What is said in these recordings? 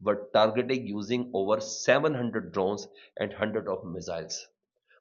were targeting using over 700 drones and 100 of missiles।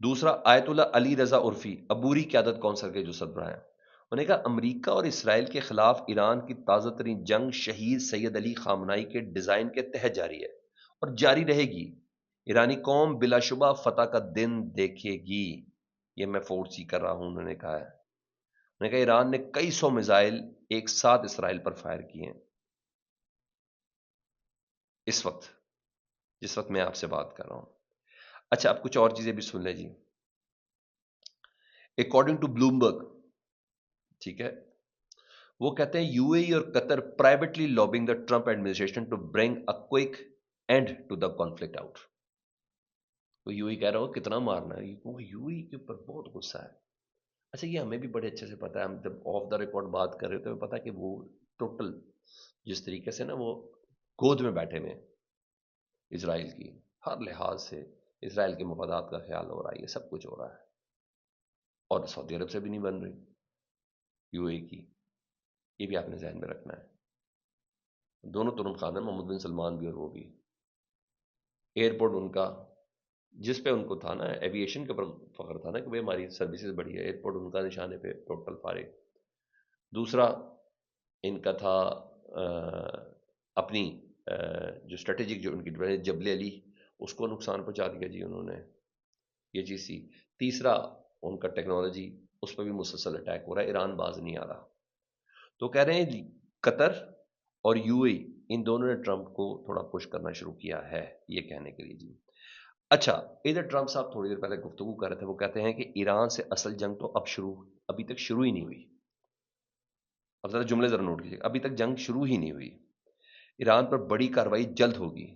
دوسرا آیت اللہ علی رضا عرفی عبوری قیادت کونسل کے جو سربراہ ہیں، انہوں نے کہا امریکہ اور اسرائیل کے خلاف ایران کی تازہ ترین جنگ شہید سید علی خامنائی کے ڈیزائن کے تحت جاری ہے اور جاری رہے گی۔ ایرانی قوم بلا شبہ فتح کا دن دیکھے گی۔ یہ میں فورسی کر رہا ہوں، انہوں نے کہا ہے۔ انہوں نے کہا ایران نے کئی سو میزائل ایک ساتھ اسرائیل پر فائر کیے ہیں اس وقت، جس وقت میں آپ سے بات کر رہا ہوں۔ اچھا، اب کچھ اور چیزیں بھی سن لیں جی۔ اکارڈنگ ٹو بلومبرگ، ٹھیک ہے، وہ کہتے ہیں یو اے ای اور Qatar privately lobbying the Trump administration to bring a quick end to the conflict out. تو یو اے کہہ رہا ہو کتنا مارنا ہے، یو اے کے اوپر بہت غصہ ہے۔ اچھا، یہ ہمیں بھی بڑے اچھے سے پتا ہے، ہم جب آف دا ریکارڈ بات کر رہے تو ہمیں پتا ہے کہ وہ ٹوٹل جس طریقے سے نا وہ گود میں بیٹھے ہوئے اسرائیل کی، ہر لحاظ سے اسرائیل کے مفادات کا خیال ہو رہا ہے، یہ سب کچھ ہو رہا ہے، اور سعودی عرب سے بھی نہیں بن رہی یو اے کی، یہ بھی آپ نے ذہن میں رکھنا ہے۔ دونوں ترم خان ہیں، محمد بن سلمان بھی اور وہ بھی۔ ایئرپورٹ ان کا جس پہ ان کو تھا نا ایویشن کے اوپر فخر تھا نا کہ بھائی ہماری سروسز بڑی ہے، ایئرپورٹ ان کا نشانے پہ ٹوٹل فارغ۔ دوسرا ان کا تھا اپنی جو اسٹریٹجک جو ان کی جبل علی، اس کو نقصان پہنچا دیا جی انہوں نے، یہ چیز تھی۔ تیسرا ان کا ٹیکنالوجی، اس پہ بھی مسلسل اٹیک ہو رہا ہے، ایران باز نہیں آ رہا۔ تو کہہ رہے ہیں جی قطر اور یو اے ان دونوں نے ٹرمپ کو تھوڑا پش کرنا شروع کیا ہے، یہ کہنے کے لیے جی۔ اچھا، ادھر ٹرمپ صاحب تھوڑی دیر پہلے گفتگو کر رہے تھے، وہ کہتے ہیں کہ ایران سے اصل جنگ تو ابھی تک شروع ہی نہیں ہوئی۔ اب ذرا جملے ذرا نوٹ کیجیے، ابھی تک جنگ شروع ہی نہیں ہوئی، ایران پر بڑی کارروائی جلد ہوگی۔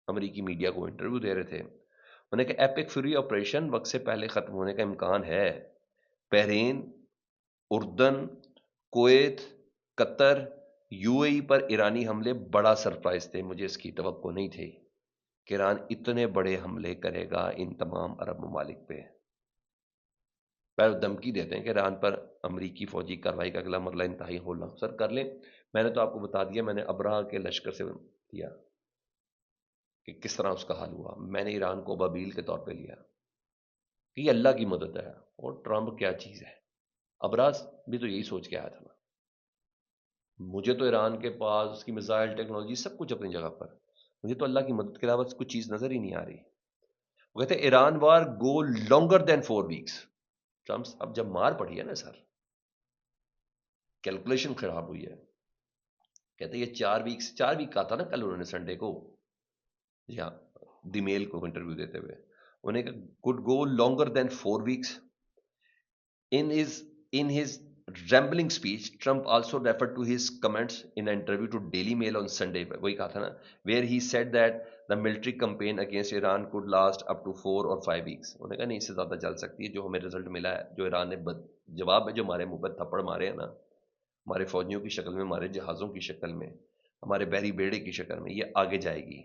امریکی میڈیا کو انٹرویو دے رہے تھے، انہوں نے کہا ایپک فیوری آپریشن وقت سے پہلے ختم ہونے کا امکان ہے۔ بحرین، اردن، کویت، قطر، یو اے ای پر ایرانی حملے بڑا سرپرائز تھے، مجھے اس کی توقع نہیں تھی کہ ایران اتنے بڑے حملے کرے گا ان تمام عرب ممالک پہ۔ پہلے دھمکی دیتے ہیں کہ ایران پر امریکی فوجی کارروائی کا اگلا مرحلہ انتہائی ہولناک سر کر لیں۔ میں نے تو آپ کو بتا دیا، میں نے ابراہ کے لشکر سے دیا کہ کس طرح اس کا حال ہوا۔ میں نے ایران کو ابابیل کے طور پہ لیا کہ یہ اللہ کی مدد ہے، اور ٹرمپ کیا چیز ہے۔ ابراہ بھی تو یہی سوچ کے آیا تھا نا، مجھے تو ایران کے پاس اس کی میزائل ٹیکنالوجی سب کچھ اپنی جگہ پر، مجھے تو اللہ کی مدد کے علاوہ کچھ چیز نظر ہی نہیں آ رہی۔ وہ کہتے ہیں ایران وار گو لانگر دین 4 ویکس۔ ٹرمپ اب جب مار پڑی ہے نا سر، کیلکولیشن خراب ہوئی ہے، کہتے ہیں یہ 4 ویک کا تھا نا کل انہوں نے سنڈے کو، جی ہاں، دی میل کو انٹرویو دیتے ہوئے انہیں کہا could go longer than 4 weeks۔ In his rambling speech, Trump also referred to his comments in an interview to Daily Mail on Sunday، وہی کہا تھا نا، where he said that the military campaign against Iran could last up to 4 or 5 weeks۔ انہوں نے کہا نہیں، اس سے زیادہ چل سکتی ہے، جو ہمیں رزلٹ ملا ہے، جو ایران نے جواب میں جو ہمارے منہ پر تھپڑ مارے ہیں نا، ہمارے فوجیوں کی شکل میں، ہمارے جہازوں کی شکل میں، ہمارے بحری بیڑے کی شکل میں، یہ آگے جائے گی۔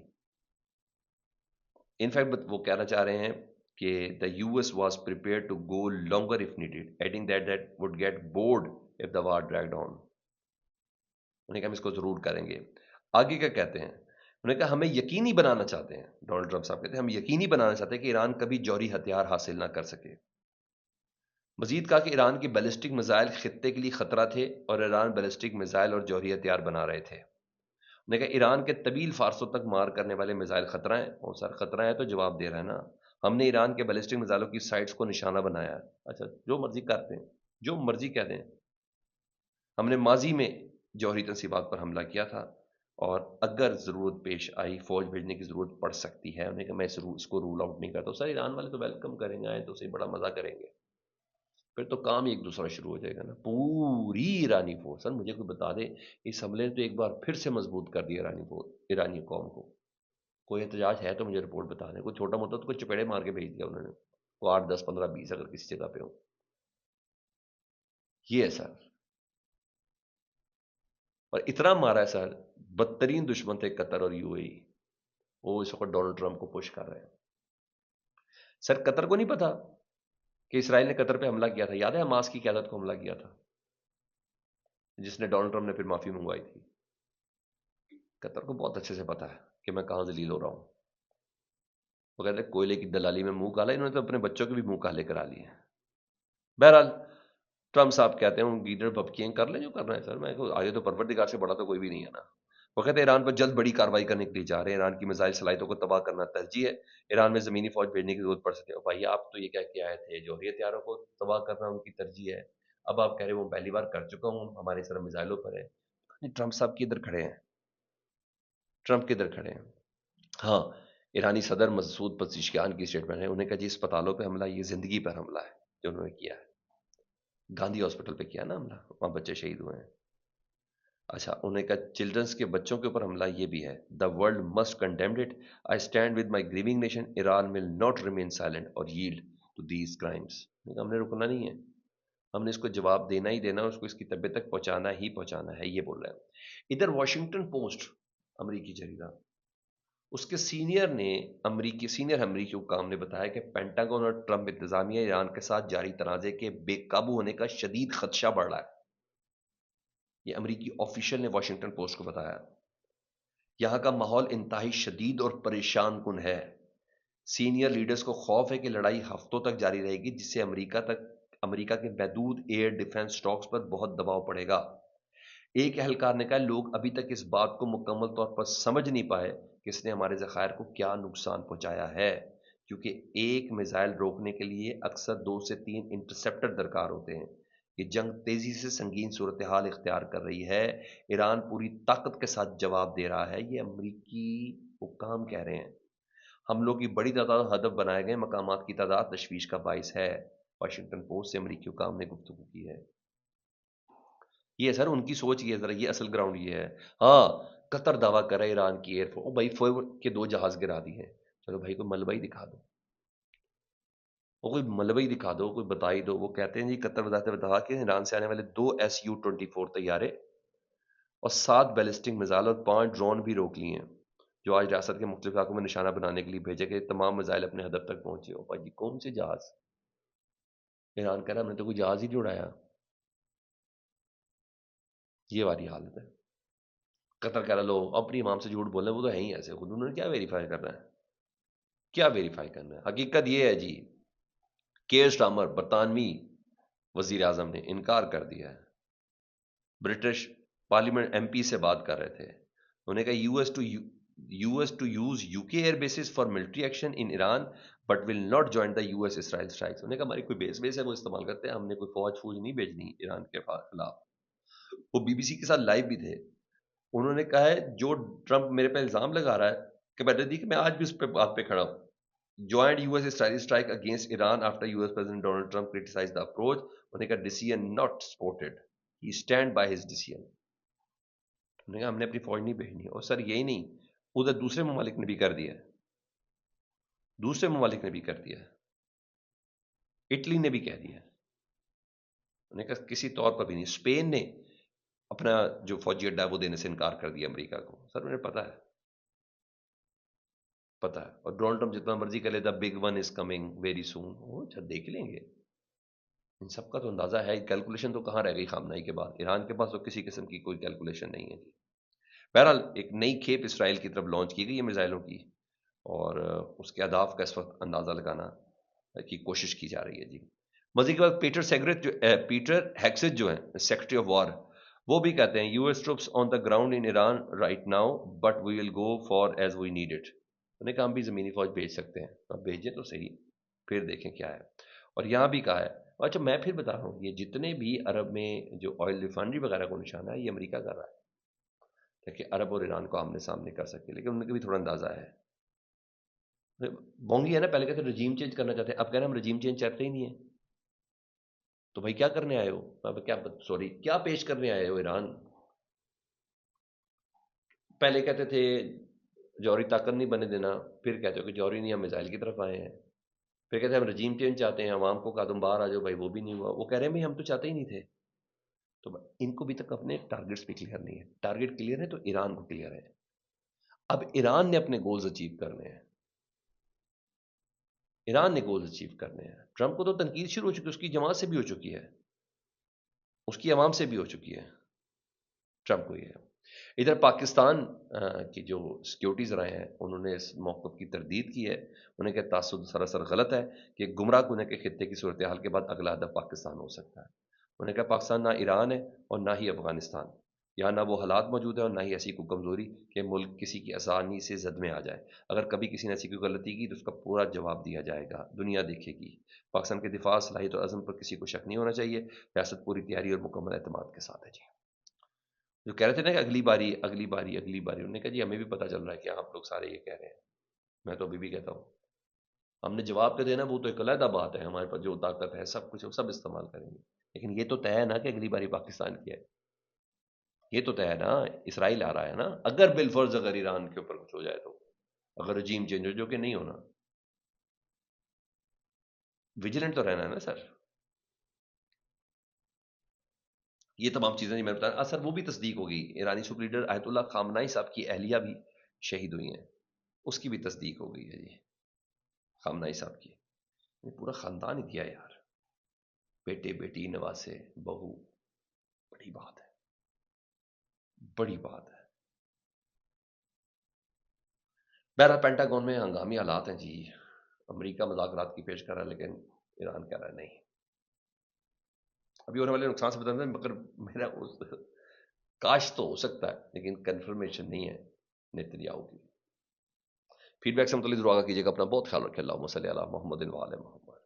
انفیکٹ وہ کہنا چاہ رہے ہیں کہ the US was prepared to go longer if needed, adding that would get bored if the war dragged on۔ انہوں نے کہا ہم اس کو ضرور کریں گے۔ آگے کیا کہتے ہیں، انہوں نے کہا ہمیں یقینی بنانا چاہتے ہیں، ڈونلڈ ٹرمپ صاحب کہتے ہیں ہم یقینی بنانا چاہتے ہیں کہ ایران کبھی جوہری ہتھیار حاصل نہ کر سکے۔ مزید کہا کہ ایران کے بیلسٹک میزائل خطے کے لیے خطرہ تھے، اور ایران بیلسٹک میزائل اور جوہری ہتھیار بنا رہے تھے۔ انہوں نے کہا ایران کے طویل فارسوں تک مار کرنے والے میزائل خطرہ ہیں، اور سر خطرہ ہے تو جواب دے رہا ہے نا، ہم نے ایران کے بیلسٹک میزائلوں کی سائٹس کو نشانہ بنایا ہے۔ اچھا، جو مرضی کرتے ہیں، جو مرضی کہہ دیں، ہم نے ماضی میں جوہری تنصیبات پر حملہ کیا تھا، اور اگر ضرورت پیش آئی فوج بھیجنے کی ضرورت پڑ سکتی ہے۔ انہوں نے کہا میں اس کو رول آؤٹ نہیں کرتا۔ سر ایران والے تو ویلکم کریں گے، آئے تو اسے بڑا مزہ کریں گے، پھر تو کام ایک دوسرا شروع ہو جائے گا نا۔ پوری ایرانی فوج، سر مجھے کوئی بتا دے، اس حملے نے تو ایک بار پھر سے مضبوط کر دیا ایرانی فوج، ایرانی قوم کو۔ کوئی احتجاج ہے تو مجھے رپورٹ بتا دیں، کوئی چھوٹا موٹا تو کوئی چپیڑے مار کے بھیج دیا انہوں نے، وہ 8 10 15 20 اگر کسی جگہ پہ ہو، یہ ہے سر۔ اور اتنا مارا ہے سر، بدترین دشمن تھے قطر اور یو اے ای، وہ اس وقت ڈونلڈ ٹرمپ کو پش کر رہے ہیں۔ سر قطر کو نہیں پتا کہ اسرائیل نے قطر پہ حملہ کیا تھا؟ یاد ہے حماس کی قیادت کو حملہ کیا تھا، جس نے ڈونلڈ ٹرمپ نے پھر معافی منگوائی تھی؟ قطر کو بہت اچھے سے پتا ہے کہ میں کہاں ذلیل ہو رہا ہوں۔ وہ کہتے ہیں کوئلے کی دلالی میں منہ کالا، انہوں نے تو اپنے بچوں کے بھی منہ کالے کرا لیے ہیں۔ بہرحال ٹرمپ صاحب کہتے ہیں ان لیڈر بپکیاں کر لیں جو کرنا ہے سر، میں آگے تو پروردگار سے بڑا تو کوئی بھی نہیں ہے نا۔ وہ کہتے ہیں ایران پر جلد بڑی کارروائی کرنے کے لیے جا رہے ہیں، ایران کی میزائل صلاحیتوں کو تباہ کرنا ترجیح ہے، ایران میں زمینی فوج بھیجنے کی ضرورت پڑ سکتی ہے۔ بھائی آپ تو یہ کہہ کے آئے تھے جوہری ہتھیاروں کو تباہ کرنا ان کی ترجیح ہے، اب آپ کہہ رہے ہیں وہ پہلی بار کر چکا ہوں، ہمارے سر میزائلوں پر ہے۔ ٹرمپ صاحب کدھر کھڑے ہیں؟ ٹرمپ کدھر کھڑے ہیں؟ ہاں، ایرانی صدر مسعود پزیشکیان کی اسٹیٹمنٹ ہے، انہیں کہا جی اسپتالوں پہ حملہ یہ زندگی پر حملہ ہے جو انہوں نے کیا ہے، گاندھی ہاسپٹل پہ کیا نا حملہ، وہاں بچے شہید ہوئے ہیں۔ اچھا، انہوں نے کہا چلڈرنس کے بچوں کے اوپر حملہ یہ بھی ہے، the world must condemned it, I stand with my grieving nation, Iran will not remain silent اور ییلڈ ٹو دیز کرائمس۔ ہم نے رکنا نہیں ہے، ہم نے اس کو جواب دینا ہی دینا، اس کو اس کی طبیعت تک پہنچانا ہی پہنچانا ہے، یہ بول رہے ہیں۔ ادھر واشنگٹن پوسٹ امریکی جریدہ، اس کے سینئر امریکی حکام نے بتایا کہ پینٹاگون اور ٹرمپ انتظامیہ ایران کے ساتھ جاری تنازع کے بے قابو ہونے کا شدید خدشہ بڑھ رہا ہے۔ یہ امریکی آفیشل نے واشنگٹن پوسٹ کو بتایا۔ یہاں کا ماحول انتہائی شدید اور پریشان کن ہے، سینئر لیڈرز کو خوف ہے کہ لڑائی ہفتوں تک جاری رہے گی، جس سے امریکہ کے محدود ایئر ڈیفنس اسٹاکس پر بہت دباؤ پڑے گا۔ ایک اہلکار نے کہا لوگ ابھی تک اس بات کو مکمل طور پر سمجھ نہیں پائے کہ اس نے ہمارے ذخائر کو کیا نقصان پہنچایا ہے، کیونکہ ایک میزائل روکنے کے لیے اکثر 2 سے 3 انٹرسیپٹر درکار ہوتے ہیں۔ یہ جنگ تیزی سے سنگین صورتحال اختیار کر رہی ہے، ایران پوری طاقت کے ساتھ جواب دے رہا ہے، یہ امریکی حکام کہہ رہے ہیں۔ حملوں کی بڑی تعداد ہدف بنائے گئے مقامات کی تعداد تشویش کا باعث ہے، واشنگٹن پوسٹ سے امریکی حکام نے گفتگو کی ہے۔ یہ سر ان کی سوچ یہ ہے، ذرا یہ اصل گراؤنڈ یہ ہے۔ ہاں، قطر دعویٰ کر رہا ہے ایران کی ایئر فورس، بھائی فور کے 2 جہاز گرا دیے، چلو بھائی کوئی ملبہ ہی دکھا دو، وہ کوئی ملبہ ہی دکھا دو، کوئی بتا ہی دو۔ وہ کہتے ہیں جی قطر وزارت نے بتایا کہ ایران سے آنے والے 2 Su-24 طیارے اور 7 بیلسٹک میزائل اور 5 ڈرون بھی روک لیے ہیں، جو آج ریاست کے مختلف علاقوں میں نشانہ بنانے کے لیے بھیجے گئے۔ تمام میزائل اپنے ہدف تک پہنچے ہو۔ بھائی کون سے جہاز؟ ایران کہہ رہا ہے ہم نے تو کوئی جہاز ہی نہیں اڑایا۔ یہ والی حالت ہے۔ قطر کہہ رہا لو اپنی امام سے جھوٹ بولنا، وہ تو ہے ہی ایسے، خود انہوں نے کیا ویریفائی کرنا ہے؟ کیا ویریفائی کرنا ہے؟ حقیقت یہ ہے جی، کیئر سٹارمر برطانوی وزیر اعظم نے انکار کر دیا ہے، برٹش پارلیمنٹ ایم پی سے بات کر رہے تھے، انہوں نے کہا U S to use U K air bases for military action in Iran but will not join the U S Israel strikes. انہوں نے کہا ہماری کوئی بیس ہے وہ استعمال کرتے ہیں، ہم نے کوئی فوج نہیں بھیجنی ایران کے خلاف۔ وہ بی بی سی کے ساتھ لائیو بھی تھے، انہوں نے کہا ہے جو ٹرمپ میرے پہ الزام لگا رہا ہے کہ میں آج بھی اس پہ بات پہ کھڑا ہوں۔ Joint U S Israel strike against Iran after US president Donald Trump criticise the approach, انہوں نے کہا decision not supported, he stand by his decision. انہوں نے کہا ہم نے اپنی فوج نہیں بھیجنی، اور سر یہی نہیں، ادھر دوسرے ممالک نے بھی کر دیا، دوسرے ممالک نے بھی کر دیا، اٹلی نے بھی کہہ دیا، انہوں نے کہا کسی طور پر بھی نہیں۔ اسپین نے اپنا جو فوجی اڈا وہ دینے سے انکار کر دیا امریکہ کو، سر انہیں پتا ہے، اور ڈونلڈ ٹرمپ جتنا مرضی کر لیتا big one is coming very soon, وہ دیکھ لیں گے۔ ان سب کا تو اندازہ ہے، کیلکولیشن تو کہاں رہ گئی خامنائی کے بعد؟ ایران کے پاس تو کسی قسم کی کوئی کیلکولیشن نہیں ہے جی۔ بہرحال ایک نئی کھیپ اسرائیل کی طرف لانچ کی گئی ہے میزائلوں کی، اور اس کے اہداف کا اس وقت اندازہ لگانا کی کوشش کی جا رہی ہے جی۔ مزید کے بعد پیٹر ہیگسٹ جو ہیں سیکرٹری آف وار، وہ بھی کہتے ہیں US troops on the ground in Iran right now but we will go for as we need it. انہوں نے کہا ہم بھی زمینی فوج بھیج سکتے ہیں، اب بھیجیں تو صحیح، پھر دیکھیں کیا ہے۔ اور یہاں بھی کہا ہے، اچھا میں پھر بتا رہا ہوں، یہ جتنے بھی عرب میں جو آئل ریفائنری وغیرہ کو نشانہ ہے یہ امریکہ کر رہا ہے تاکہ عرب اور ایران کو آمنے سامنے کر سکے، لیکن ان کا بھی تھوڑا اندازہ ہے، بونگی ہے نا، پہلے کہتے ہیں رجیم چینج کرنا چاہتے ہیں، اب کہہ رہے ہیں ہم رجیم چینج چاہتے ہی نہیں ہے، تو بھائی کیا کرنے آئے ہو؟ اب کیا پیش کرنے آئے ہو ایران؟ پہلے کہتے تھے جوہری طاقت نہیں بنے دینا، پھر کہتے ہو کہ جوہری نہیں، ہم میزائل کی طرف آئے ہیں، پھر کہتے ہیں ہم رجیم چینج چاہتے ہیں، عوام کو کہا تم باہر آ جاؤ، بھائی وہ بھی نہیں ہوا، وہ کہہ رہے ہیں بھائی ہم تو چاہتے ہی نہیں تھے۔ تو ان کو بھی تک اپنے ٹارگٹس بھی کلیئر نہیں ہے، ٹارگٹ کلیئر ہے تو ایران کو کلیئر ہے، اب ایران نے اپنے گولز اچیو کرنے ہیں، ایران نے گولز اچیو کرنے ہیں۔ ٹرمپ کو تو تنقید شروع ہو چکی ہے، اس کی جماعت سے بھی ہو چکی ہے، اس کی عوام سے بھی ہو چکی ہے، ٹرمپ کو یہ ہے ادھر پاکستان کی جو سیکیورٹیز رہے ہیں انہوں نے اس موقف کی تردید کی ہے. انہیں کہ تعصب سراسر غلط ہے کہ گمراہ کن کے خطے کی صورتحال کے بعد اگلا ہدف پاکستان ہو سکتا ہے. انہوں نے کہا پاکستان نہ ایران ہے اور نہ ہی افغانستان. یہاں نہ وہ حالات موجود ہیں اور نہ ہی ایسی کوئی کمزوری کہ ملک کسی کی آسانی سے زد میں آ جائے. اگر کبھی کسی نے ایسی کوئی غلطی کی تو اس کا پورا جواب دیا جائے گا، دنیا دیکھے گی. پاکستان کے دفاع صلاحیت اور عزم پر کسی کو شک نہیں ہونا چاہیے. ریاست پوری تیاری اور مکمل اعتماد کے ساتھ ہے. جی جو کہہ رہے تھے نا کہ اگلی باری اگلی باری اگلی باری، انہوں نے کہا جی ہمیں بھی پتہ چل رہا ہے کہ آپ لوگ سارے یہ کہہ رہے ہیں. میں تو ابھی بھی کہتا ہوں ہم نے جواب پہ دینا وہ تو ایک علیحدہ بات ہے، ہمارے پاس جو طاقت ہے سب کچھ سب استعمال کریں گے. لیکن یہ تو طے ہے نا کہ اگلی باری پاکستان کی ہے. یہ تو طے ہے نا، اسرائیل آ رہا ہے نا. اگر بالفرض اگر ایران کے اوپر کچھ ہو جائے تو، اگر رجیم چینج ہو، جو کہ نہیں ہونا، ویجیلنٹ تو رہنا ہے نا سر. یہ تمام چیزیں میں بتا رہا سر. وہ بھی تصدیق ہوگی، ایرانی سپر لیڈر آیت اللہ خامنائی صاحب کی اہلیہ بھی شہید ہوئی ہیں، اس کی بھی تصدیق ہو گئی ہے جی. خامنائی صاحب کی پورا خاندان ہی دیا یار، بیٹے بیٹی نواسے بہو. بڑی بات ہے، بڑی بات ہے. بہرحال پینٹاگون میں ہنگامی حالات ہیں جی. امریکہ مذاکرات کی پیش کر رہا ہے لیکن ایران کہہ رہا ہے نہیں. ابھی ہونے والے نقصان سے بتا دیں، مگر میرا کاش تو ہو سکتا ہے لیکن کنفرمیشن نہیں ہے نیتنیاہو کی. فیڈ بیک سے متعلق ضرور آگاہ کیجیے گا. اپنا بہت خیال رکھیں. اللہم صلی علی محمد و علی محمد.